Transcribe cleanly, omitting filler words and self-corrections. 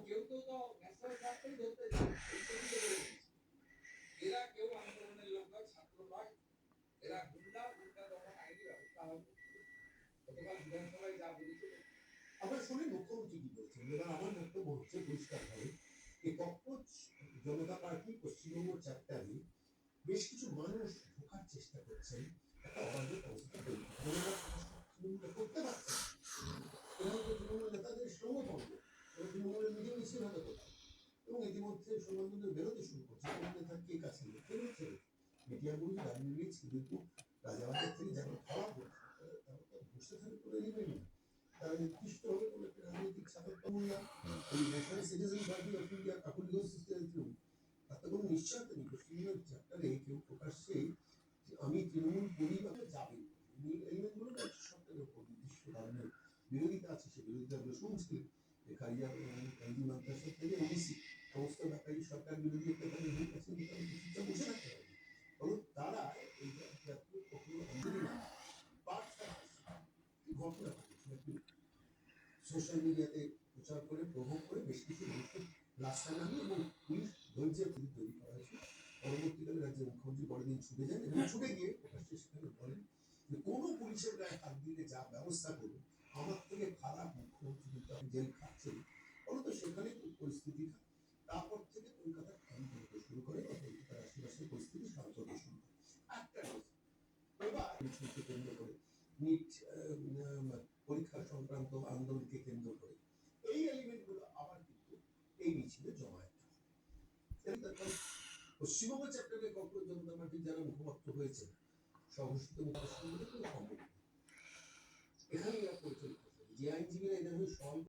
কেউ তো ন্যাশনাল ফ্ল্যাগটাই ধরতে যায় এরা কেউ আন্দোলনের লোক নয়, ছাত্র নয়, এরা গুন্ডা গুন্ডা তখন আইনি ব্যবস্থা হবে। গতকাল বিধানসভায় যা বলেছিল আমরা শুনি মুখ্যমন্ত্রী কি বলছেন। এবার আমার বক্তব্য হচ্ছে পরিষ্কারভাবে এই ককরোচ জনতা পার্টি পশ্চিমবঙ্গ চ্যাপ্টারে বেশ কিছু মানুষ ঢোকার চেষ্টা করছেন একটা অরাজক অবস্থা তৈরি তৃণমূলটা করতে পারছে এবং তৃণমূল নেতাদের সঙ্গভঙ্গ এবং তৃণমূলের নিজে মিছিল হতে করছে এবং ইতিমধ্যে সংবাদপত্র বেরোতে শুরু করছে কোন নেতা কে কাছে বেরোচ্ছে মিডিয়াগুলো দাঁড়িয়ে রয়েছে কিন্তু রাজাবাজার থেকে যারা ধরা পড়ছে তারা তো বসে থাকে করে নেবেন না। তারা নির্দিষ্ট হবে কোনো একটা রাজনৈতিক সাপেক্ষমূল্যা এই national citizen party of India কাকুল তাতে কোনো নিশ্চয়তা নেই। পশ্চিমবঙ্গের চ্যাপ্টারে কেউ প্রকাশ্যে আমি তৃণমূল পরিবারে যাবে এলিমেন্টগুলো রাজ্য সরকারের উপর নির্দিষ্ট ধরনের বিরোধিতা আছে। সেই বিরোধিতাগুলো শুনছি খারিয়া গান্ধী মাদ্রাসা থেকে ওবিসি সমস্ত ব্যাপারী সরকার বিরোধী একটা তাদের ভূমিকা আছে কিছুটা বসে রাখতে হবে এবং তারা এই কখনো অঞ্জলি না ঘটনা সোশ্যাল মিডিয়াতে প্রচার করে প্রভাব করে বেশ কিছু মানুষকে রাস্তায় নামিয়ে এবং পুলিশ ধৈর্যের পুলিশ তৈরি করা হয়েছে। পরবর্তীকালে রাজ্যের মুখ্যমন্ত্রী পরের দিন ছুটে যান এবং ছুটে গিয়ে প্রকাশ্যে সেখানে বলেন যে কোনো পুলিশের গায়ে হাত দিলে যা ব্যবস্থা করবে আমার থেকে খারাপ মুখ্যমন্ত্রী কিন্তু আপনি জেল খাচ্ছেন ফলত সেখানে পরিস্থিতিটা তারপর থেকে কলকাতার ক্যাম্প হতে শুরু করে বা কলকাতার আশেপাশের পরিস্থিতি শান্ত হতে শুরু করে। একটা এবার মিছিলকে কেন্দ্র করে নিট পরীক্ষা সংক্রান্ত আন্দোলনকে কেন্দ্র করে এই এলিমেন্টগুলো আবার কিন্তু এই মিছিলে জমায়েত হয়। পশ্চিমবঙ্গ চ্যাপ্টারে ককরোচ জনতা পার্টির যারা মুখপাত্র হয়েছে সংঘর্ষিত মুখপাত্র কোনো সম্ভব এখানে এরা পরিচালিত যে আইনজীবীরা এদের হয়ে সহজ